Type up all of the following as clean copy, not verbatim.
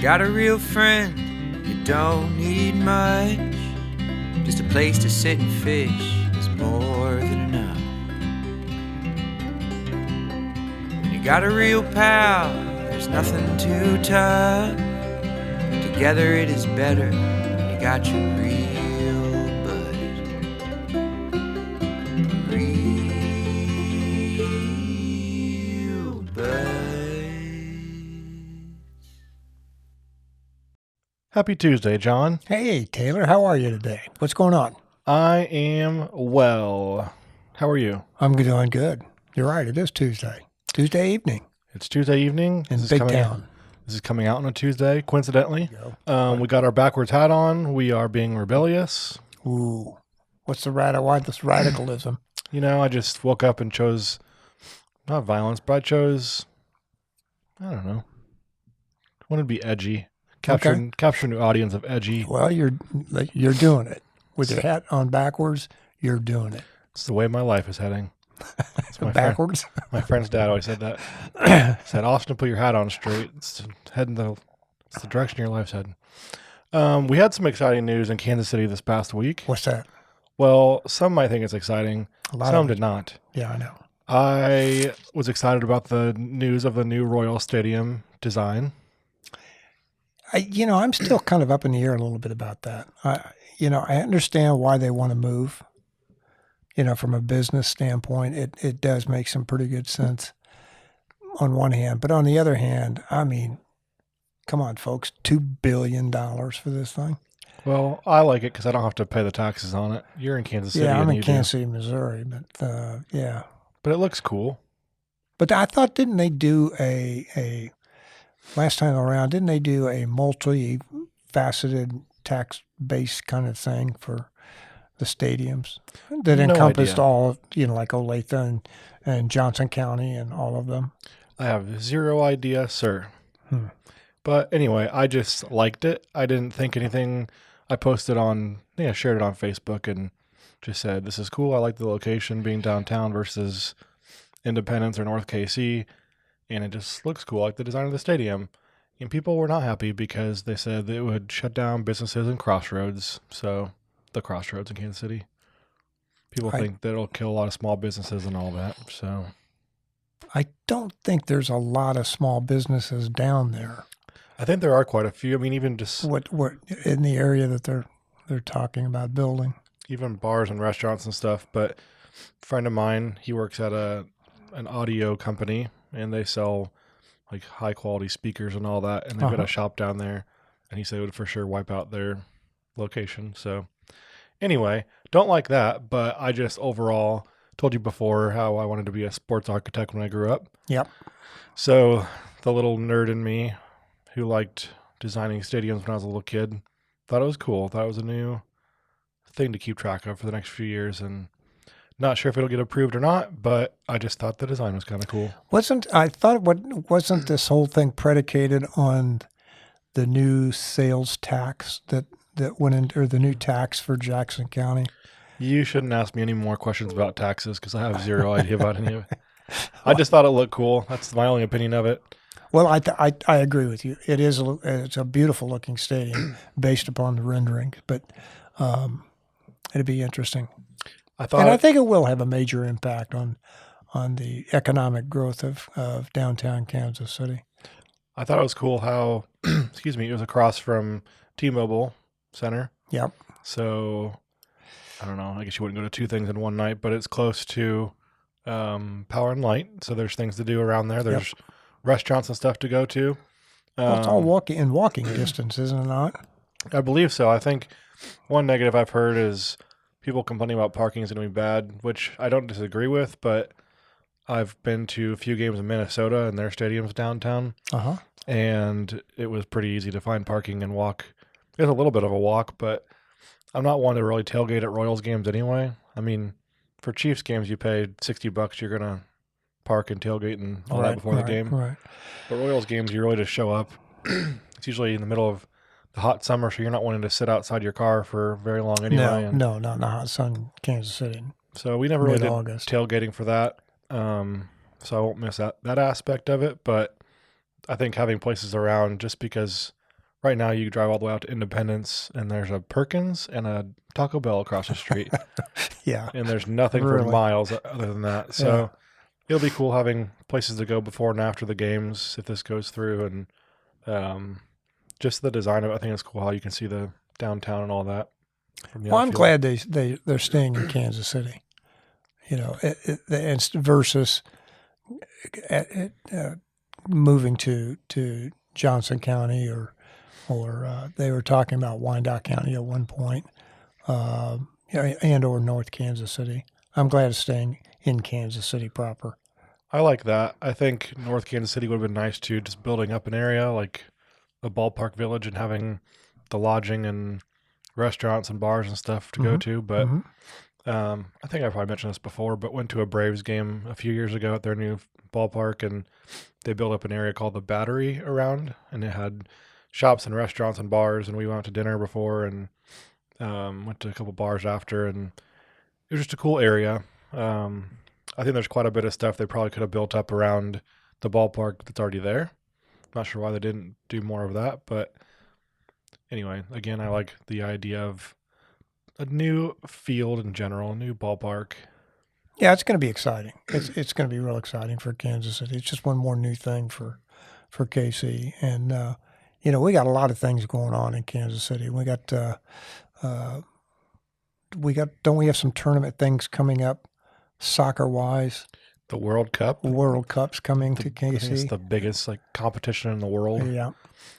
got a real friend, you don't need much. Just a place to sit and fish is more than enough. When you got a real pal, there's nothing too tough. Together it is better when you got your real bud. Real bud. Happy Tuesday, John. Hey, Taylor, how are you today? What's going on? I am well. How are you? I'm doing good. You're right, it is Tuesday. Tuesday evening. It's Tuesday evening. In Big Town. This is coming out on a Tuesday, coincidentally. Go. We got our backwards hat on. We are being rebellious. Ooh. What's why this radicalism? You know, I just woke up and chose, not violence, but I chose, I don't know. I wanted to be edgy. Capture an audience of edgy. Well, you're doing it. With your hat on backwards, you're doing it. It's the way my life is heading. Backwards? My friend's dad always said that. He said, Austin, put your hat on straight. It's the direction your life's heading. We had some exciting news in Kansas City this past week. What's that? Well, some might think it's exciting. Some did not. Yeah, I know. I was excited about the news of the new Royal Stadium design. I'm still kind of up in the air a little bit about that. I understand why they want to move. From a business standpoint, it does make some pretty good sense on one hand. But on the other hand, I mean, come on, folks, $2 billion for this thing. Well, I like it because I don't have to pay the taxes on it. You're in Kansas City. Yeah, I'm in Kansas City, Missouri. But, yeah. But it looks cool. But I thought, didn't they do a last time around, didn't they do a multi-faceted tax-based kind of thing for the stadiums that encompassed all, like Olathe and Johnson County and all of them? I have zero idea, sir. But anyway, I just liked it. I didn't think anything. I posted I shared it on Facebook and just said, this is cool. I like the location being downtown versus Independence or North KC. And it just looks cool, like the design of the stadium. And people were not happy because they said that it would shut down businesses and crossroads. So the crossroads in Kansas City. People think that it'll kill a lot of small businesses and all that. So I don't think there's a lot of small businesses down there. I think there are quite a few. I mean, even just what in the area that they're talking about building. Even bars and restaurants and stuff. But a friend of mine, he works at an audio company, and they sell like high quality speakers and all that. And they've got a shop down there. And he said it would for sure wipe out their location. So anyway, don't like that. But I just overall told you before how I wanted to be a sports architect when I grew up. Yep. So the little nerd in me who liked designing stadiums when I was a little kid thought it was cool. Thought it was a new thing to keep track of for the next few years. And not sure if it'll get approved or not, but I just thought the design was kind of cool. Wasn't this whole thing predicated on the new sales tax that went in, or the new tax for Jackson County? You shouldn't ask me any more questions about taxes because I have zero idea about any of it. I just thought it looked cool. That's my only opinion of it. Well, I agree with you. It's a beautiful looking stadium based upon the rendering, but it'd be interesting. I think it will have a major impact on the economic growth of downtown Kansas City. I thought it was cool how, it was across from T-Mobile Center. Yep. So, I don't know, I guess you wouldn't go to two things in one night, but it's close to Power and Light. So there's things to do around there. There's restaurants and stuff to go to. Well, it's all walking distance, isn't it not? I believe so. I think one negative I've heard is people complaining about parking is going to be bad, which I don't disagree with, but I've been to a few games in Minnesota and their stadium's downtown. And it was pretty easy to find parking and walk. It was a little bit of a walk, but I'm not one to really tailgate at Royals games anyway. I mean, for Chiefs games, you pay $60, you're going to park and tailgate and all that before the game. Right. But Royals games, you really just show up. It's usually in the middle of the hot summer, so you're not wanting to sit outside your car for very long anyway. No, not in the hot sun in Kansas City. So we never really did tailgating for that. So I won't miss that aspect of it. But I think having places around, just because right now you drive all the way out to Independence, and there's a Perkins and a Taco Bell across the street, Yeah. and there's nothing for Really? miles other than that. So it'll be cool having places to go before and after the games if this goes through, and just the design of it. I think it's cool how you can see the downtown and all that. From the Well, I'm outfield. glad they're staying in Kansas City. Versus moving to Johnson County or they were talking about Wyandotte County at one point, and or North Kansas City. I'm glad it's staying in Kansas City proper. I like that. I think North Kansas City would have been nice too, just building up an area like a ballpark village and having the lodging and restaurants and bars and stuff to go to. But I think I probably mentioned this before, but went to a Braves game a few years ago at their new ballpark, and they built up an area called the Battery around, and it had shops and restaurants and bars, and we went out to dinner before and went to a couple bars after, and it was just a cool area. I think there's quite a bit of stuff they probably could have built up around the ballpark that's already there. Not sure why they didn't do more of that, but anyway, again, I like the idea of a new field in general, a new ballpark. Yeah, it's going to be exciting. It's going to be real exciting for Kansas City. It's just one more new thing for KC, and we got a lot of things going on in Kansas City. We got don't we have some tournament things coming up, soccer wise? The World Cup. World Cup's coming to I think it's KC. the biggest competition in the world. Yeah.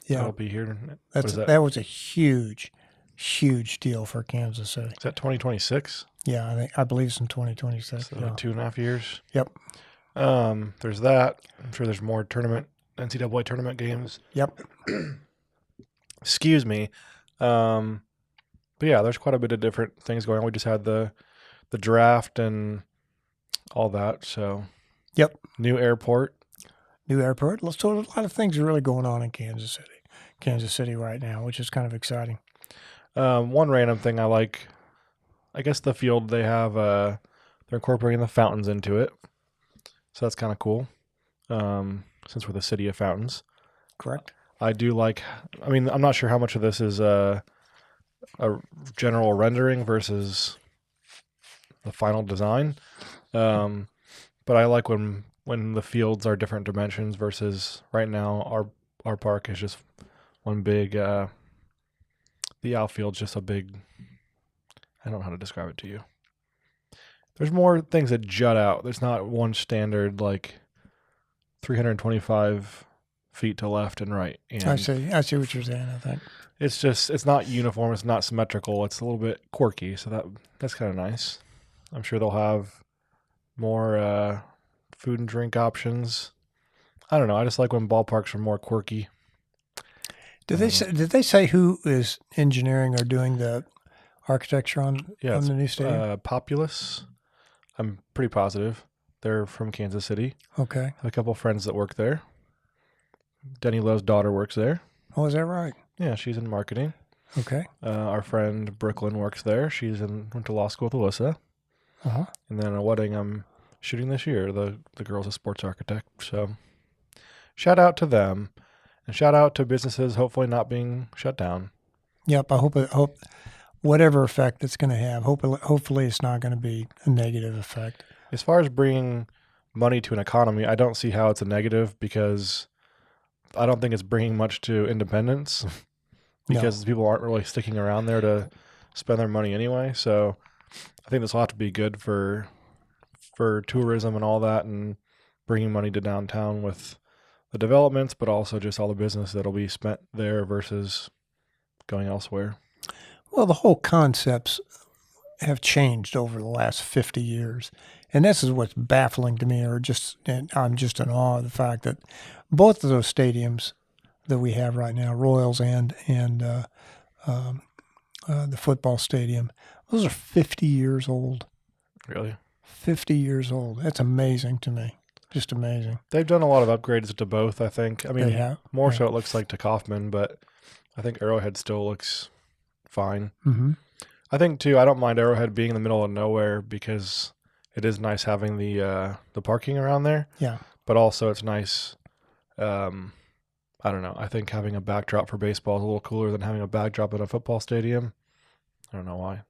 That'll be here. That was a huge deal for Kansas City. Is that 2026? Yeah, I believe it's in 2026. So yeah. 2.5 years. Yep. There's that. I'm sure there's more NCAA tournament games. Yep. Excuse me. But yeah, there's quite a bit of different things going on. We just had the draft and all that. So yep. New airport. So a lot of things are really going on in Kansas City right now, which is kind of exciting. One random thing I like, I guess the field they have, they're incorporating the fountains into it. So that's kind of cool. Since we're the city of fountains. Correct. I do like, I'm not sure how much of this is a general rendering versus the final design. But I like when the fields are different dimensions versus right now our park is just one big, the outfield's just a big, I don't know how to describe it to you. There's more things that jut out. There's not one standard 325 feet to left and right. And I see what you're saying, I think. it's not uniform. It's not symmetrical. It's a little bit quirky. So that's kind of nice. I'm sure they'll have more food and drink options. I don't know. I just like when ballparks are more quirky. Did they say who is engineering or doing the architecture on the new stadium? Populous. I'm pretty positive. They're from Kansas City. Okay. I have a couple friends that work there. Denny Lowe's daughter works there. Oh, is that right? Yeah, she's in marketing. Okay. Our friend Brooklyn works there. Went to law school with Alyssa. Uh-huh. And then a wedding I'm shooting this year. The girl's a sports architect. So shout out to them. And shout out to businesses hopefully not being shut down. Yep. I hope whatever effect it's going to have, hopefully it's not going to be a negative effect. As far as bringing money to an economy, I don't see how it's a negative because I don't think it's bringing much to Independence because people aren't really sticking around there to spend their money anyway. So I think this will have to be good for tourism and all that and bringing money to downtown with the developments, but also just all the business that'll be spent there versus going elsewhere. Well, the whole concepts have changed over the last 50 years. And this is what's baffling to me, and I'm just in awe of the fact that both of those stadiums that we have right now, Royals and the football stadium, those are 50 years old. Really? 50 years old. That's amazing to me. Just amazing. They've done a lot of upgrades to both, I think. They have. More so it looks like to Kaufman, but I think Arrowhead still looks fine. Mm-hmm. I think, too, I don't mind Arrowhead being in the middle of nowhere because it is nice having the parking around there. Yeah. But also it's nice. I I don't know. I think having a backdrop for baseball is a little cooler than having a backdrop at a football stadium. I don't know why.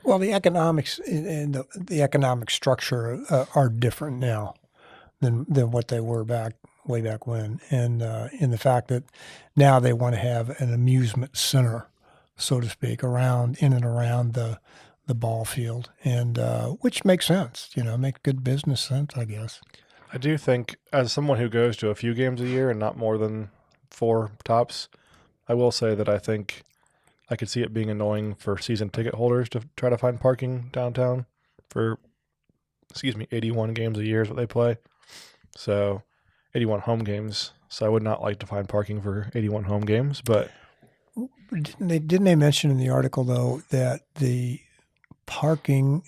Well, the economics and the economic structure are different now than what they were way back when, and in the fact that now they want to have an amusement center, so to speak, in and around the ball field, and which makes sense. Make good business sense, I guess. I do think, as someone who goes to a few games a year and not more than 4 tops, I will say that I think I could see it being annoying for season ticket holders to try to find parking downtown for, 81 games a year is what they play. So 81 home games. So I would not like to find parking for 81 home games, but Didn't they mention in the article, though, that the parking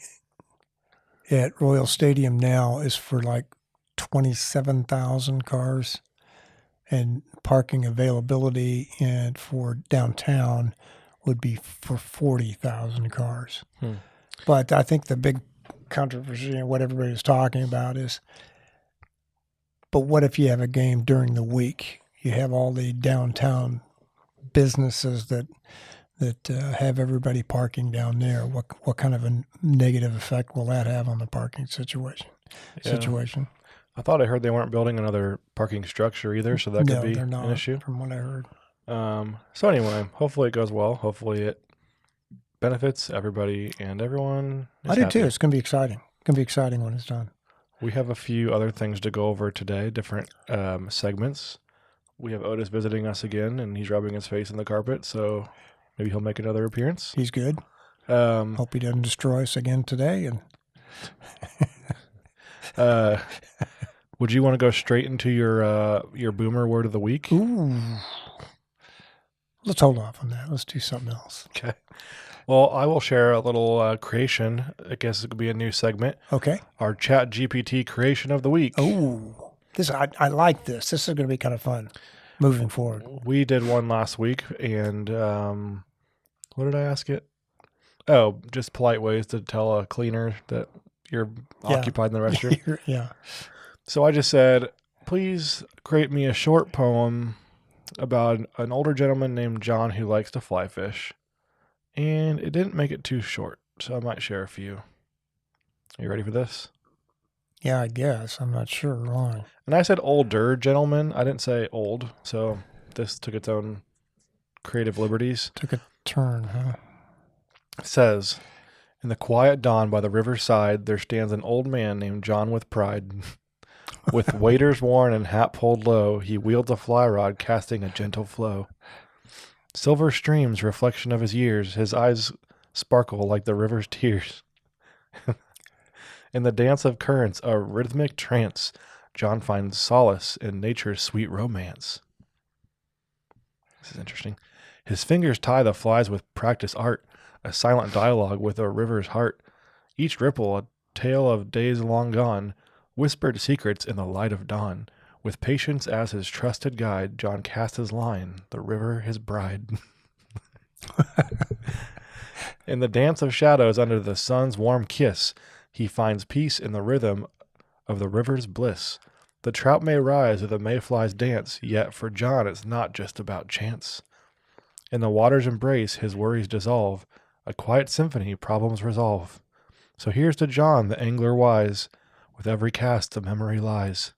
at Royal Stadium now is for like 27,000 cars, and parking availability and for downtown would be for 40,000 cars. But I think the big controversy and what everybody was talking about is, but what if you have a game during the week? You have all the downtown businesses that have everybody parking down there. What kind of a negative effect will that have on the parking situation? I thought I heard they weren't building another parking structure either, so that could be they're not, an issue. from what I heard. So anyway, hopefully it goes well. Hopefully it benefits everybody and everyone is I do happy. too. It's going to be exciting. It's going to be exciting when it's done. We have a few other things to go over today, different segments. We have Otis visiting us again, and he's rubbing his face in the carpet, so maybe he'll make another appearance. He's good. Hope he doesn't destroy us again today. And would you want to go straight into your boomer word of the week? ooh, let's hold off on that. Let's do something else. Okay. Well, I will share a little creation. I guess it could be a new segment. Okay. Our ChatGPT creation of the week. Oh, I like this. This is going to be kind of fun moving forward. We did one last week, and what did I ask it? Oh, just polite ways to tell a cleaner that you're occupied in the restroom. Yeah. So I just said, please create me a short poem about an older gentleman named John who likes to fly fish. And it didn't make it too short, so I might share a few. Are you ready for this? Yeah, I guess. I'm not sure why. And I said older gentleman. I didn't say old, so this took its own creative liberties. Took a turn, huh? It says, in the quiet dawn by the river's side, there stands an old man named John with pride. With waders worn and hat pulled low, he wields a fly rod, casting a gentle flow. Silver streams, reflection of his years, his eyes sparkle like the river's tears. In the dance of currents, a rhythmic trance, John finds solace in nature's sweet romance. This is interesting. His fingers tie the flies with practice art, a silent dialogue with a river's heart. Each ripple, a tale of days long gone, whispered secrets in the light of dawn. With patience as his trusted guide, John cast his line, the river his bride. In the dance of shadows under the sun's warm kiss, he finds peace in the rhythm of the river's bliss. The trout may rise or the mayflies dance, yet for John it's not just about chance. In the water's embrace his worries dissolve, a quiet symphony problems resolve. So here's to John, the angler wise, with every cast a memory lies.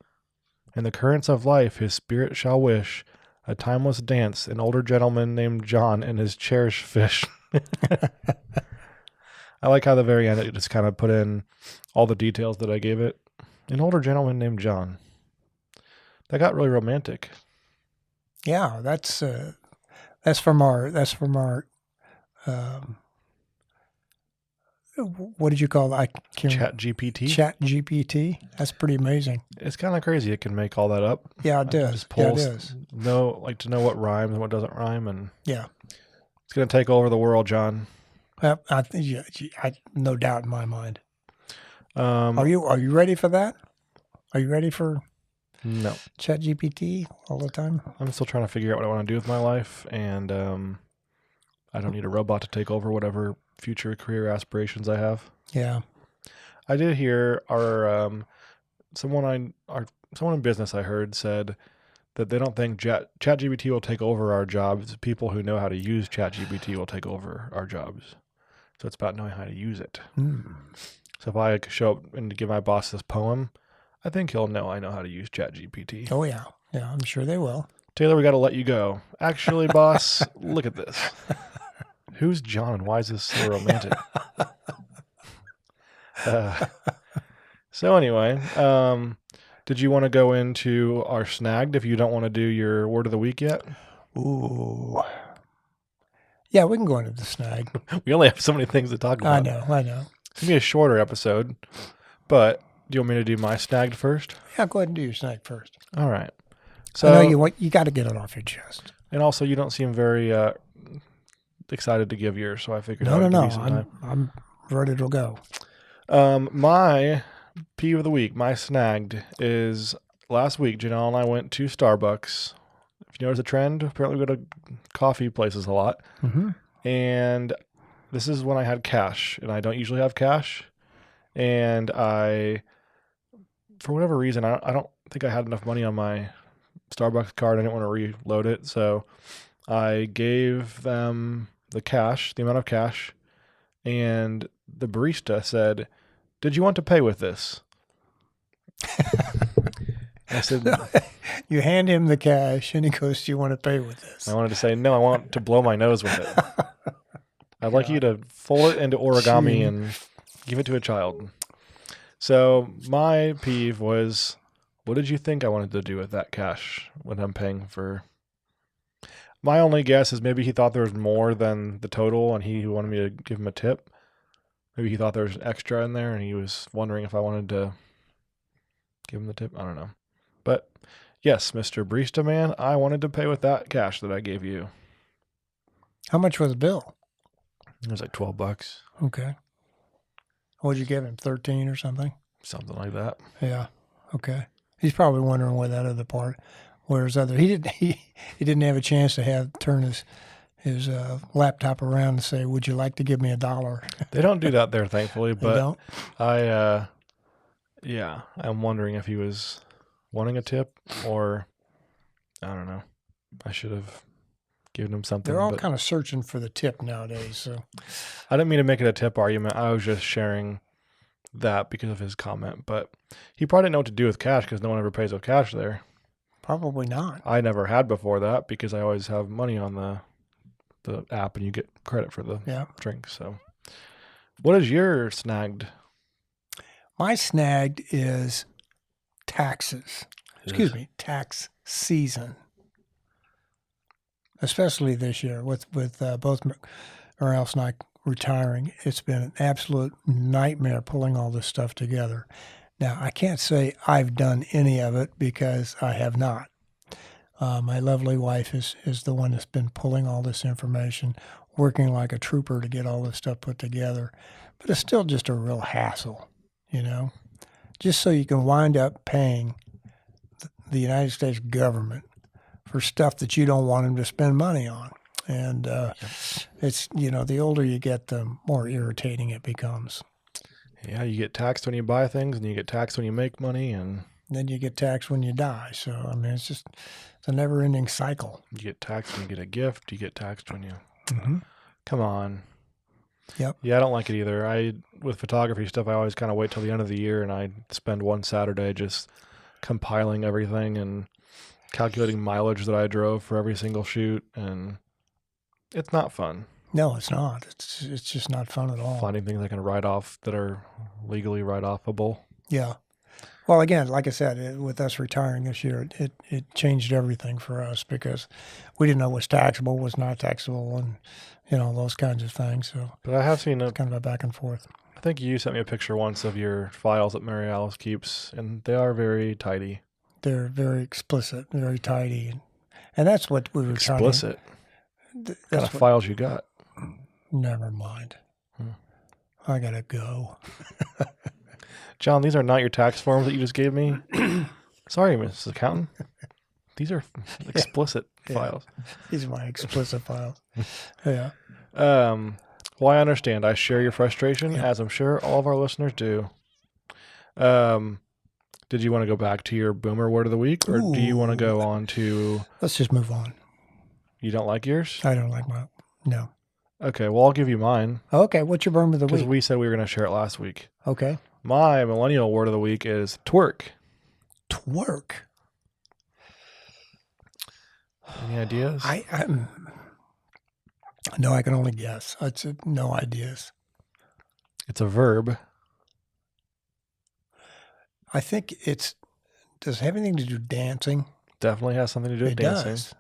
In the currents of life his spirit shall wish a timeless dance, an older gentleman named John and his cherished fish. I like how the very end it just kind of put in all the details that I gave it. An older gentleman named John. That got really romantic. Yeah, that's from our what did you call it? ChatGPT. ChatGPT. That's pretty amazing. It's kind of crazy. It can make all that up. Yeah, it does. Just Yeah, it pulls, does. to know what rhymes and what doesn't rhyme, and Yeah. it's going to take over the world, John. I no doubt in my mind. Um, Are you ready for that? Are you ready for No. ChatGPT all the time? I'm still trying to figure out what I want to do with my life, and I don't need a robot to take over whatever future career aspirations I have. Yeah. I did hear someone in business I heard said that they don't think ChatGPT will take over our jobs. People who know how to use ChatGPT will take over our jobs. So it's about knowing how to use it. So if I show up and give my boss this poem, I think he'll know I know how to use ChatGPT. Oh, yeah. Yeah, I'm sure they will. Taylor, we got to let you go. Actually, boss, look at this. Who's John and why is this so romantic? So anyway, did you want to go into our snagged if you don't want to do your word of the week yet? Ooh. Yeah, we can go into the snag. We only have so many things to talk about. I know. It's going to be a shorter episode, but do you want me to do my snagged first? Yeah, go ahead and do your snag first. All right. So I know you got to get it off your chest. And also, you don't seem very excited to give yours, so I figured No. give you some time. I'm ready to go. My peeve of the week, my snagged, is last week, Janelle and I went to Starbucks. If you notice a trend, apparently we go to coffee places a lot. Mm-hmm. And this is when I had cash, and I don't usually have cash. And for whatever reason, I don't think I had enough money on my Starbucks card. I didn't want to reload it. So I gave them the amount of cash, and the barista said, "Did you want to pay with this?" I said, You hand him the cash, and he goes, "Do you want to pay with this?" I wanted to say, "No, I want to blow my nose with it." I'd like you to fold it into origami and give it to a child. So my peeve was, what did you think I wanted to do with that cash when I'm paying for? My only guess is maybe he thought there was more than the total and he wanted me to give him a tip. Maybe he thought there was an extra in there and he was wondering if I wanted to give him the tip. I don't know. But yes, Mr. Barista Man, I wanted to pay with that cash that I gave you. How much was the bill? It was like $12. Okay. What'd you give him? 13 or something? Something like that. Yeah. Okay. He's probably wondering where that other part, where's other. He didn't have a chance to turn his laptop around and say, "Would you like to give me $1?" They don't do that there, thankfully. But They don't? I'm wondering if he was wanting a tip or I don't know. I should have given him something. They're all kind of searching for the tip nowadays. So I didn't mean to make it a tip argument. I was just sharing that because of his comment. But he probably didn't know what to do with cash because no one ever pays with cash there. probably not. I never had before that because I always have money on the app and you get credit for the drink. So what is your snagged? My snagged is taxes. Excuse me, tax season. Especially this year with both Morales and I retiring. It's been an absolute nightmare pulling all this stuff together. Now, I can't say I've done any of it because I have not. My lovely wife is the one that's been pulling all this information, working like a trooper to get all this stuff put together. But it's still just a real hassle, just so you can wind up paying the United States government for stuff that you don't want them to spend money on. And it's, the older you get, the more irritating it becomes. Yeah, you get taxed when you buy things and you get taxed when you make money and then you get taxed when you die. So, I mean, it's a never-ending cycle. You get taxed when you get a gift. You get taxed when you... Mm-hmm. Come on. Yep. Yeah, I don't like it either. With photography stuff, I always kind of wait till the end of the year and I spend one Saturday just compiling everything and calculating mileage that I drove for every single shoot, and it's not fun. No, it's not. It's just not fun at all. Finding things I can write off that are legally write-offable. Yeah. Well, again, like I said, with us retiring this year, it changed everything for us because we didn't know what's taxable, what's not taxable, and those kinds of things. So, but I have seen it's kind of a back and forth. I think you sent me a picture once of your files that Mary Alice keeps, and they are very tidy. They're very explicit, very tidy, and that's what we were explicit. What kind of files you got? Never mind. I gotta go. John, these are not your tax forms that you just gave me. Sorry, Mrs. Accountant. These are explicit files. These are my explicit files. Yeah. Well, I understand. I share your frustration, as I'm sure all of our listeners do. Did you want to go back to your boomer word of the week, or do you want to go on to? Let's just move on. You don't like yours? I don't like no. Okay, well, I'll give you mine. Okay, what's your boomer of the Because week? we said we were going to share it last week. Okay. My millennial word of the week is twerk. Twerk. Any ideas? No, I can only guess. No ideas. It's a verb. I think does it have anything to do with dancing? Definitely has something to do with dancing. Does.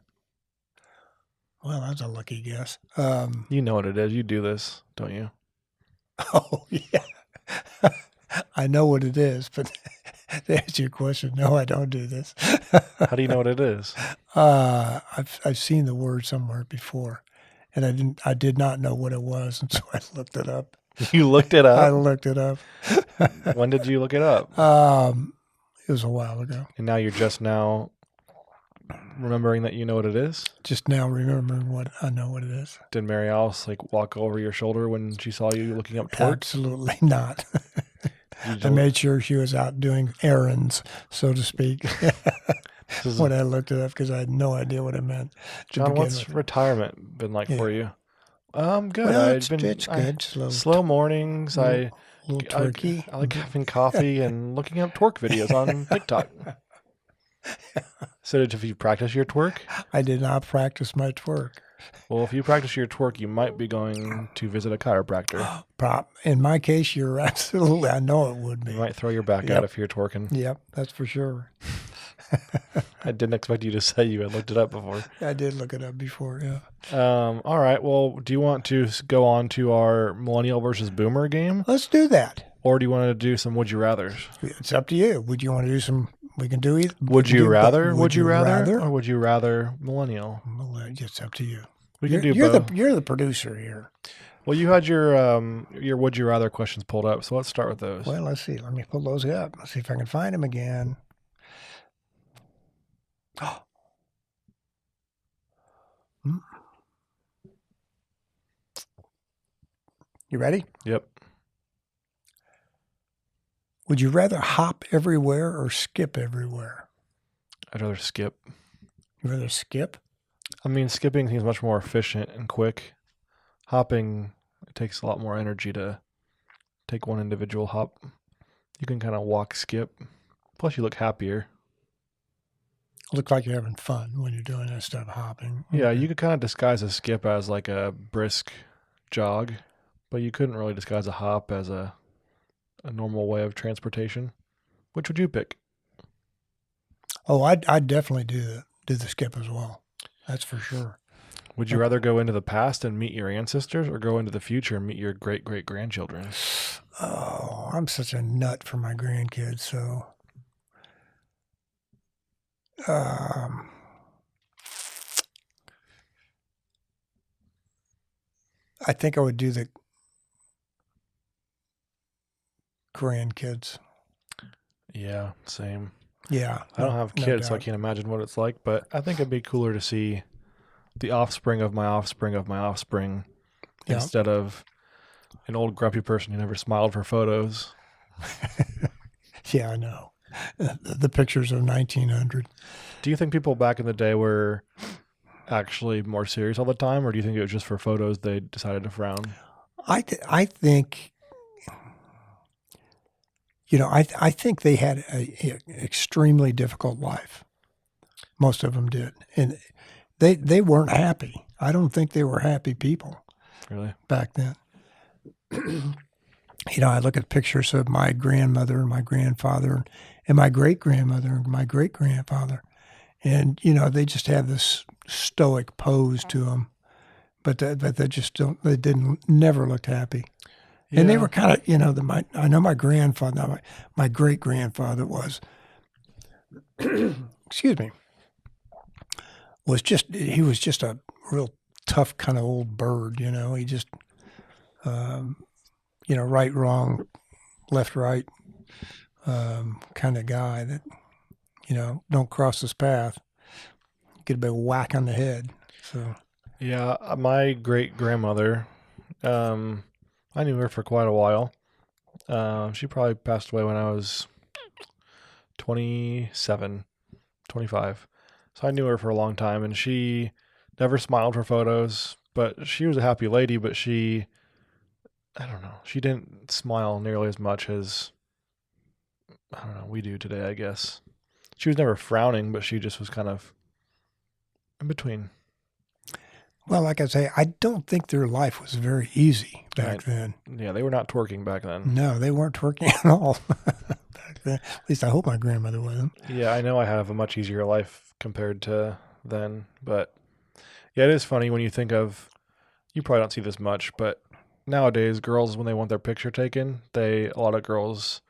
Well, that's a lucky guess. You know what it is. You do this, don't you? Oh, yeah. I know what it is, but to answer your question, no, I don't do this. How do you know what it is? I've seen the word somewhere before, and I did not know what it was, and so I looked it up. You looked it up? I looked it up. When did you look it up? It was a while ago. And now you're just now remembering that you know what it is? Just now remembering what I know what it is. Did Mary Alice walk over your shoulder when she saw you looking up twerk? Absolutely not. I made sure she was out doing errands, so to speak, when I looked it up, because I had no idea what it meant. John, what's retirement been like for you? Good. Well, it's good. Slow mornings. A little turkey. I like having coffee and looking up twerk videos on TikTok. So if you practice your twerk? I did not practice my twerk. Well, if you practice your twerk, you might be going to visit a chiropractor. In my case, you're absolutely, I know it would be. You might throw your back out if you're twerking. Yep, that's for sure. I didn't expect you to say you had looked it up before. I did look it up before, yeah. All right. Well, do you want to go on to our millennial versus boomer game? Let's do that. Or do you want to do some would you rathers? It's up to you. Would you want to do some? We can do either. Would you rather? Or would you rather millennial? It's up to you. We can do both. You're the producer here. Well, you had your would you rather questions pulled up, so let's start with those. Well, let's see. Let me pull those up. Let's see if I can find them again. Oh. You ready? Yep. Would you rather hop everywhere or skip everywhere? I'd rather skip. You'd rather skip? I mean, skipping seems much more efficient and quick. Hopping, it takes a lot more energy to take one individual hop. You can kind of walk, skip. Plus, you look happier. Look like you're having fun when you're doing that stuff, hopping. Yeah, you could kind of disguise a skip as like a brisk jog, but you couldn't really disguise a hop as a normal way of transportation. Which would you pick? Oh, I'd definitely do the skip as well. That's for sure. Would you rather go into the past and meet your ancestors or go into the future and meet your great-great-grandchildren? Oh, I'm such a nut for my grandkids, so I think I would do the grandkids. Yeah, same. Yeah. I don't have kids, so I can't imagine what it's like, but I think it'd be cooler to see the offspring of my offspring of my offspring instead of an old grumpy person who never smiled for photos. Yeah, I know. The pictures of 1900. Do you think people back in the day were actually more serious all the time, or do you think it was just for photos they decided to frown? I think, I think they had an extremely difficult life. Most of them did. And they weren't happy. I don't think they were happy people. Really? Back then. I look at pictures of my grandmother and my grandfather and my great-grandmother and my great-grandfather. And, they just have this stoic pose to them. But they just never looked happy. Yeah. And they were kind of, I know my grandfather, my great-grandfather was, excuse me, he was just a real tough kind of old bird, he just, right, wrong, left, right, kind of guy that, don't cross his path, get a big whack on the head. So, yeah, my great-grandmother, I knew her for quite a while. She probably passed away when I was 27, 25. So I knew her for a long time, and she never smiled for photos, but she was a happy lady, but I don't know, she didn't smile nearly as much as, I don't know, we do today, I guess. She was never frowning, but she just was kind of in between. Well, like I say, I don't think their life was very easy back then. Yeah, they were not twerking back then. No, they weren't twerking at all back then. At least I hope my grandmother wasn't. Yeah, I know I have a much easier life compared to then, but yeah, it is funny when you think of, you probably don't see this much, but nowadays girls, when they want their picture taken, a lot of girls,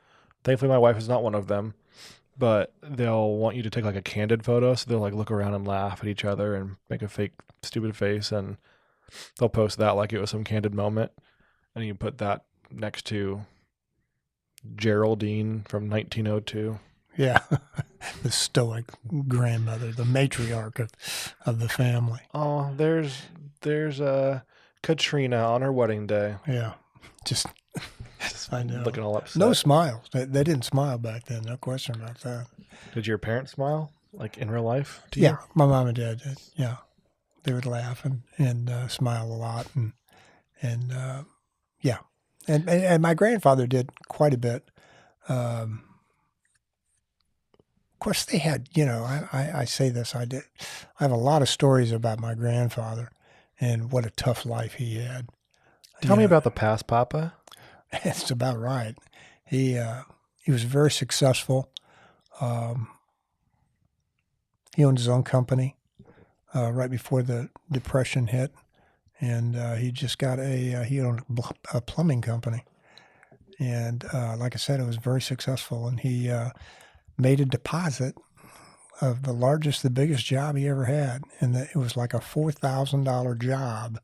thankfully my wife is not one of them, but they'll want you to take like a candid photo. So they'll like look around and laugh at each other and make a fake stupid face, and they'll post that like it was some candid moment. And you put that next to Geraldine from 1902. Yeah, the stoic grandmother, the matriarch of the family. Oh, there's Katrina on her wedding day. Yeah, just I know. Looking all upset. No smiles. They didn't smile back then. No question about that. Did your parents smile, like in real life? Yeah, my mom and dad did. Yeah, they would laugh and smile a lot, and yeah, and my grandfather did quite a bit. Of course, they had. I say this. I have a lot of stories about my grandfather and what a tough life he had. Tell me about the past, Papa. That's about right. He was very successful. He owned his own company right before the Depression hit, and he just got he owned a plumbing company, and like I said, it was very successful. And he made a deposit of the biggest job he ever had, and it was like a $4,000 job.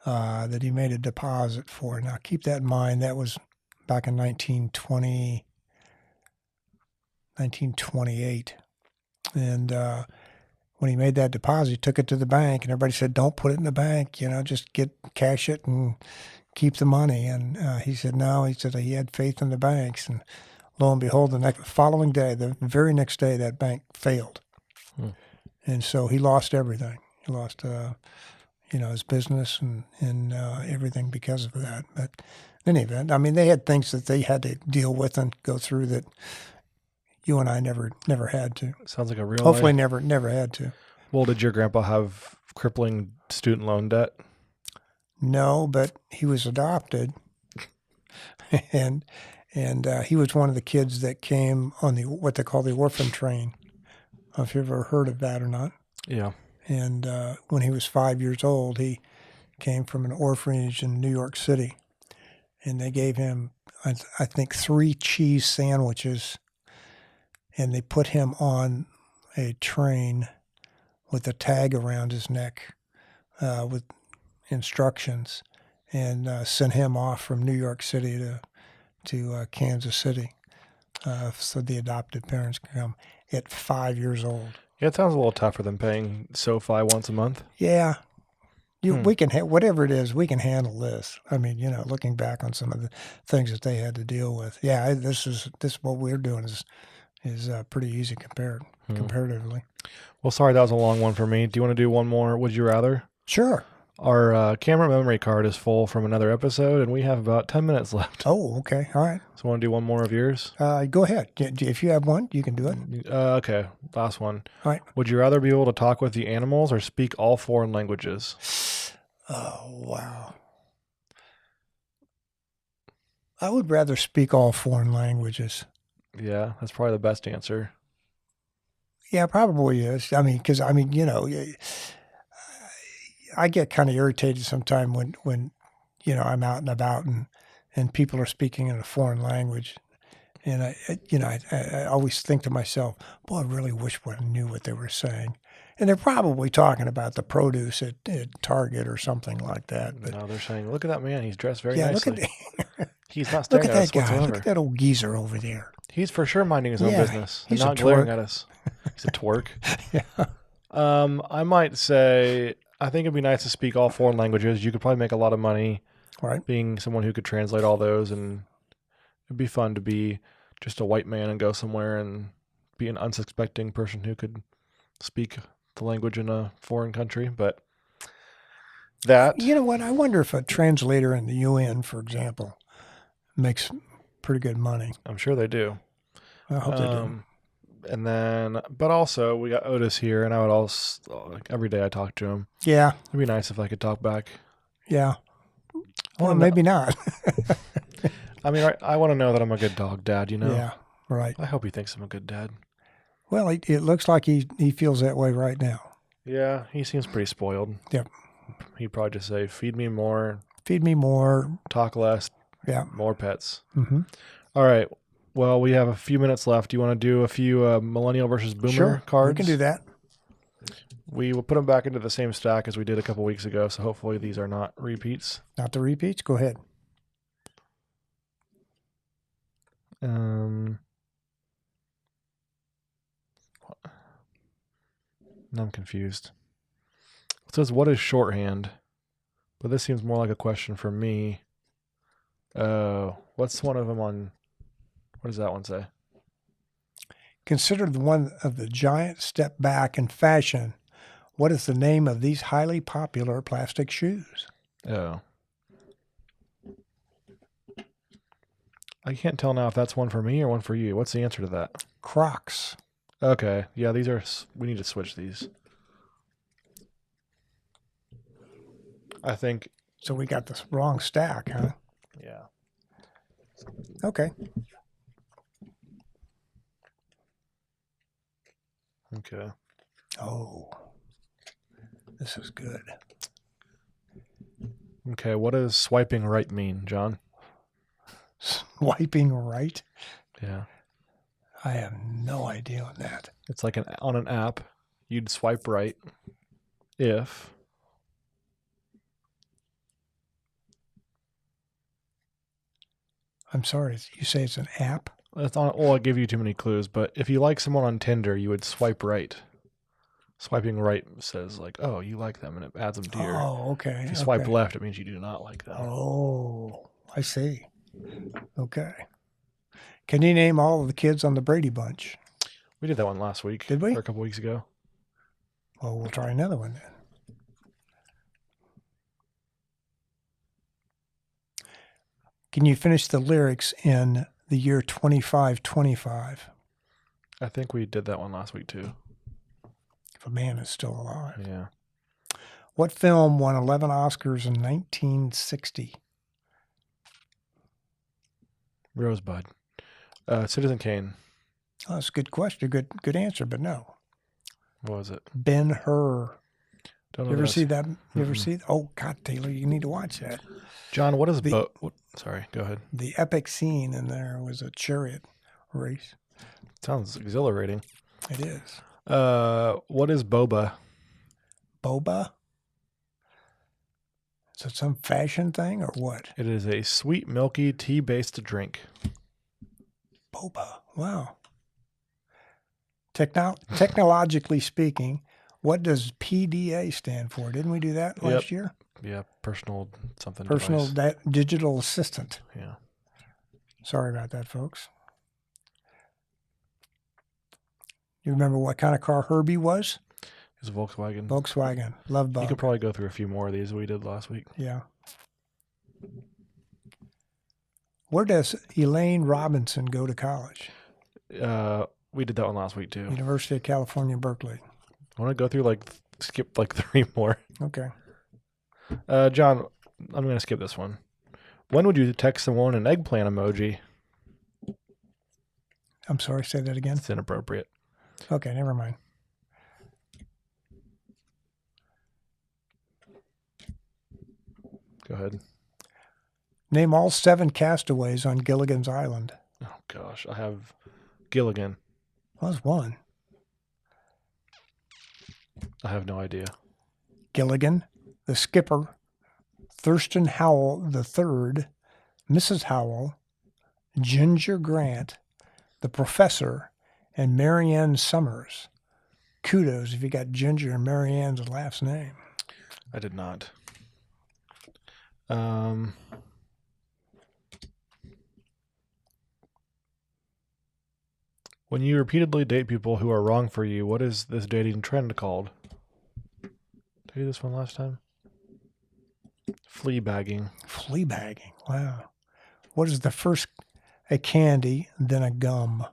That he made a deposit for. Now, keep that in mind. That was back in 1928. And when he made that deposit, he took it to the bank, and everybody said, don't put it in the bank, just cash it and keep the money. And he said, no, he said he had faith in the banks. And lo and behold, the very next day, that bank failed. And so he lost everything. He lost his business and everything because of that. But in any event, I mean, they had things that they had to deal with and go through that you and I never had to. Sounds like a real Hopefully life. never had to. Well, did your grandpa have crippling student loan debt? No, but he was adopted. and he was one of the kids that came on what they call the orphan train. I don't know if you've ever heard of that or not. Yeah. And when he was 5 years old, he came from an orphanage in New York City. And they gave him, I think, 3 cheese sandwiches. And they put him on a train with a tag around his neck with instructions, and sent him off from New York City to Kansas City so the adopted parents could come at 5 years old. Yeah, it sounds a little tougher than paying SoFi once a month. Yeah. We can, whatever it is, we can handle this. I mean, looking back on some of the things that they had to deal with. Yeah, this what we're doing is pretty easy comparatively. Well, sorry, that was a long one for me. Do you want to do one more? Would you rather? Sure. Our camera memory card is full from another episode, and we have about 10 minutes left. Oh, okay. All right. So want to do one more of yours? Go ahead. If you have one, you can do it. Okay, last one. All right. Would you rather be able to talk with the animals or speak all foreign languages? Oh, wow. I would rather speak all foreign languages. Yeah, that's probably the best answer. Yeah, probably is. I mean, because, I get kind of irritated sometimes when I'm out and about and people are speaking in a foreign language. And I always think to myself, boy, I really wish I knew what they were saying. And they're probably talking about the produce at Target or something like that. But no, they're saying, look at that man. He's dressed very yeah, nicely. He's not look staring at at that us guy. whatsoever. Look at that old geezer over there. He's for sure minding his own business and he's not a glaring twerk. at us. He's a twerk. Yeah. I might say, I think it'd be nice to speak all foreign languages. You could probably make a lot of money Right. being someone who could translate all those, and it'd be fun to just a white man and go somewhere and be an unsuspecting person who could speak the language in a foreign country. But that, You know what? I wonder if a translator in the UN, for example, makes pretty good money. I'm sure they do. I hope they do. And then, but also we got Otis here, and I would also, like, every day I talk to him. Yeah. It'd be nice if I could talk back. Yeah. I Well, wanna maybe not. I mean, I want to know that I'm a good dog dad, you know? Yeah. Right. I hope he thinks I'm a good dad. Well, it looks like he feels that way right now. Yeah, he seems pretty spoiled. Yep. He'd probably just say, feed me more, Feed me more. talk less, Yeah. more pets. Mm-hmm. All right. Well, we have a few minutes left. Do you want to do a few millennial versus boomer cards? We can do that. We will put them back into the same stack as we did a couple weeks ago, so hopefully these are not repeats. Not the repeats? Go ahead. Now I'm confused. It says, what is shorthand? But this seems more like a question for me. What's one of them on... What does that one say? Considered one of the giant step back in fashion. What is the name of these highly popular plastic shoes? Oh. I can't tell now if that's one for me or one for you. What's the answer to that? Crocs. Okay. Yeah, these are... We need to switch these. I think... So we got the wrong stack, huh? Yeah. Okay. Okay. Oh, this is good. Okay, what does swiping right mean, John? Swiping right? Yeah. I have no idea on that. It's like on an app, you'd swipe right if... I'm sorry, you say it's an app? That's on. Well, I give you too many clues, but if you like someone on Tinder, you would swipe right. Swiping right says like, oh, you like them, and it adds them to your... Oh, okay. If you swipe left, it means you do not like them. Oh, I see. Okay. Can you name all of the kids on the Brady Bunch? We did that one last week. Did we? Or a couple weeks ago. Well, we'll try another one then. Can you finish the lyrics in the year 2525? I think we did that one last week too. If a man is still alive. Yeah. What film won 11 Oscars in 1960? Rosebud. Citizen Kane. Oh, that's a good question. Good answer, but no. What was it? Ben-Hur. Don't know You ever what see that's- that? You ever see? Oh God, Taylor, you need to watch that. John, what is Sorry, go ahead. The epic scene in there was a chariot race. Sounds exhilarating. It is. What is boba? Boba? Is it some fashion thing or what? It is a sweet, milky, tea-based drink. Boba. Wow. Technologically speaking, what does PDA stand for? Didn't we do that last year? Yeah, personal something. Personal device. digital assistant. Yeah. Sorry about that, folks. You remember what kind of car Herbie was? It's a Volkswagen. Volkswagen. Love bug. You could probably go through a few more of these we did last week. Yeah. Where does Elaine Robinson go to college? We did that one last week too. University of California, Berkeley. I want to go through skip 3 more. Okay. John, I'm going to skip this one. When would you text someone an eggplant emoji? I'm sorry, say that again. It's inappropriate. Okay, never mind. Go ahead. Name all 7 castaways on Gilligan's Island. Oh, gosh. I have Gilligan. Well, that's one. I have no idea. Gilligan, the skipper, Thurston Howell III, Mrs. Howell, Ginger Grant, the professor, and Marianne Summers. Kudos if you got Ginger and Marianne's last name. I did not. When you repeatedly date people who are wrong for you, what is this dating trend called? Did I do this one last time? Flea bagging. Flea bagging. Wow. What is the first? A candy, then a gum.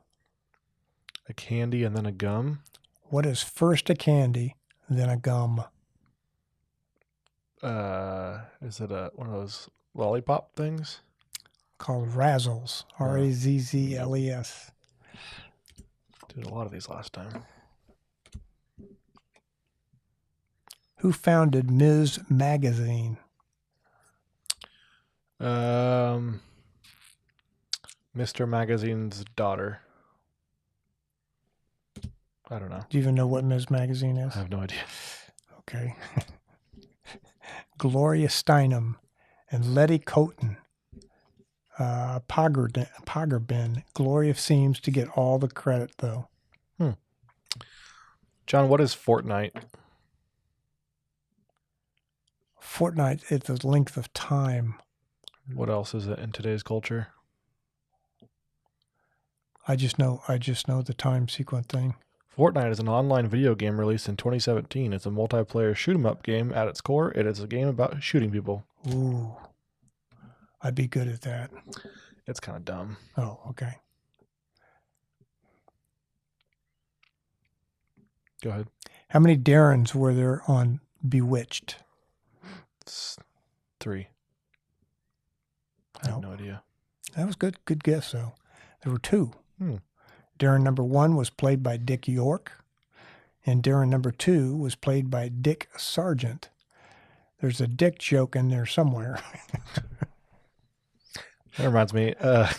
A candy and then a gum? What is first a candy, then a gum? Is it one of those lollipop things? Called Razzles. Razzles. Did a lot of these last time. Who founded Ms. Magazine? Mr. Magazine's daughter. I don't know. Do you even know what Ms. Magazine is? I have no idea. Okay. Gloria Steinem and Letty Coaten. Poggerbin. Gloria seems to get all the credit, though. John, what is Fortnite? Fortnite is the length of time. What else is it in today's culture? I just know the time sequence thing. Fortnite is an online video game released in 2017. It's a multiplayer shoot-'em-up game. At its core, it is a game about shooting people. Ooh. I'd be good at that. It's kind of dumb. Oh, okay. Go ahead. How many Darrens were there on Bewitched? It's 3. I have no idea. That was good. Good guess, though. There were 2. Hmm. Darren number 1 was played by Dick York, and Darren number 2 was played by Dick Sargent. There's a Dick joke in there somewhere. That reminds me. Yeah,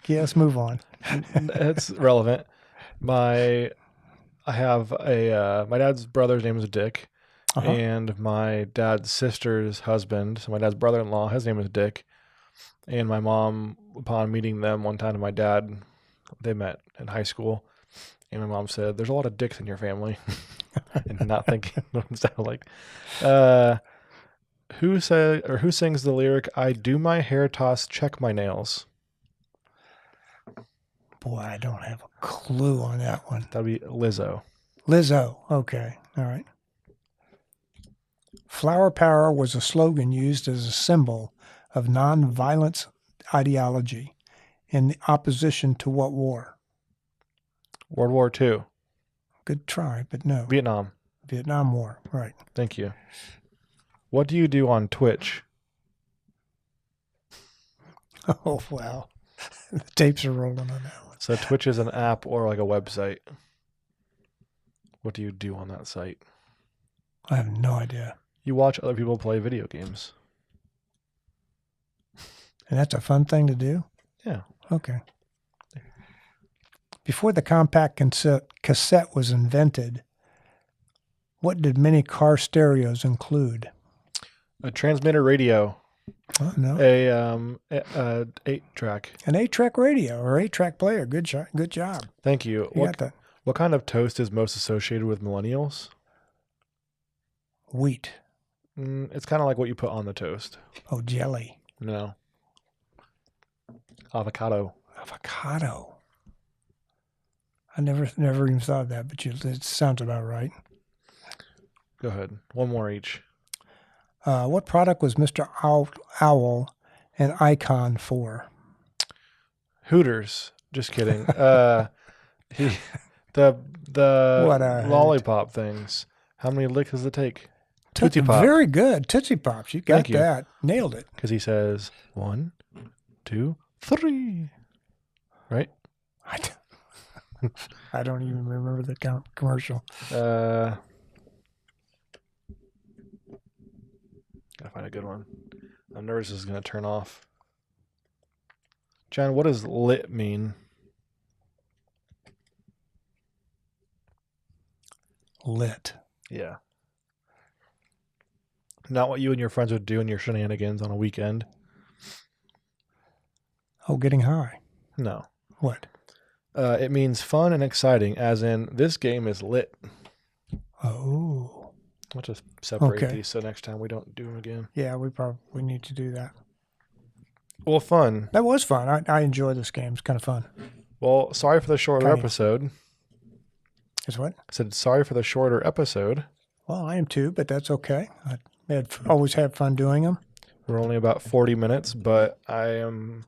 let's move on. It's relevant. My dad's brother's name is Dick, and my dad's sister's husband, so my dad's brother-in-law, his name is Dick. And my mom, upon meeting them one time, and my dad, they met in high school, and my mom said, "There's a lot of dicks in your family," and not thinking what it sounded like. Who sings the lyric, "I do my hair toss, check my nails"? Boy, I don't have a clue on that one. That'd be Lizzo. Lizzo. Okay. All right. Flower power was a slogan used as a symbol of nonviolence ideology in opposition to what war? World War II. Good try, but no. Vietnam. Vietnam War. Right. Thank you. What do you do on Twitch? Oh, wow. The tapes are rolling on that one. So Twitch is an app or like a website. What do you do on that site? I have no idea. You watch other people play video games. And that's a fun thing to do? Yeah. Okay. Before the compact cassette was invented, what did many car stereos include? A transmitter radio. Oh, no. A 8-track. An 8-track radio or 8-track player. Good job. Thank you. You got that. What kind of toast is most associated with millennials? Wheat. It's kind of like what you put on the toast. Oh, jelly. No. Avocado. Avocado. I never even thought of that, but it sounds about right. Go ahead. One more each. What product was Mr. Owl an icon for? Hooters. Just kidding. The lollipop things. How many licks does it take? Tootsie Pop. Very good. Tootsie Pops. You got that. Nailed it. Because he says 1, 2, 3. Right? I don't even remember the commercial. Gotta find a good one. I'm nervous this is going to turn off. John, what does lit mean? Lit. Yeah. Not what you and your friends would do in your shenanigans on a weekend. Oh, getting high. No. What? It means fun and exciting, as in, this game is lit. Oh. I'll just separate these so next time we don't do them again. Yeah, we probably need to do that. Well, fun. That was fun. I enjoy this game. It's kind of fun. Well, sorry for the shorter Kind of. episode. Is what? I said sorry for the shorter episode. Well, I am too, but that's okay. Always had fun doing them. We're only about 40 minutes, but I am,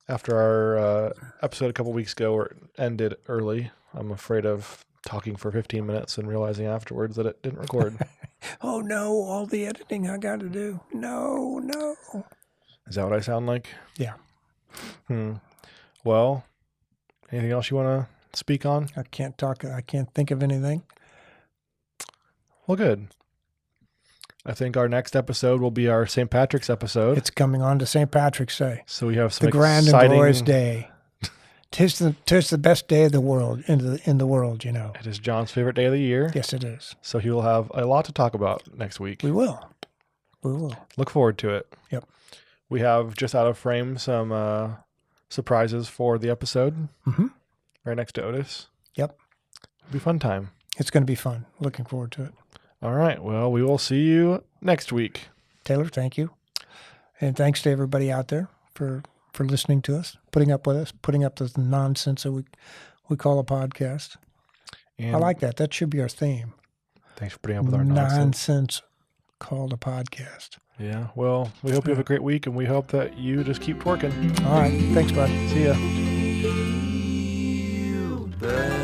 after our episode a couple weeks ago ended early, I'm afraid of talking for 15 minutes and realizing afterwards that it didn't record. Oh, no, all the editing I got to do. No. Is that what I sound like? Yeah. Well, anything else you want to speak on? I can't think of anything. Well, good. I think our next episode will be our St. Patrick's episode. It's coming on to St. Patrick's Day. So we have some the grand exciting... and glorious day. Tis the best day of the world, in the world, you know. It is John's favorite day of the year. Yes, it is. So he will have a lot to talk about next week. We will. Look forward to it. Yep. We have just out of frame some surprises for the episode. Mm-hmm. Right next to Otis. Yep. It'll be a fun time. It's going to be fun. Looking forward to it. All right. Well, we will see you next week. Taylor, thank you. And thanks to everybody out there for listening to us, putting up with us, putting up the nonsense that we call a podcast. And I like that. That should be our theme. Thanks for putting up with our nonsense. Nonsense called a podcast. Yeah. Well, we hope you have a great week, and we hope that you just keep twerking. All right. Thanks, bud. See ya. But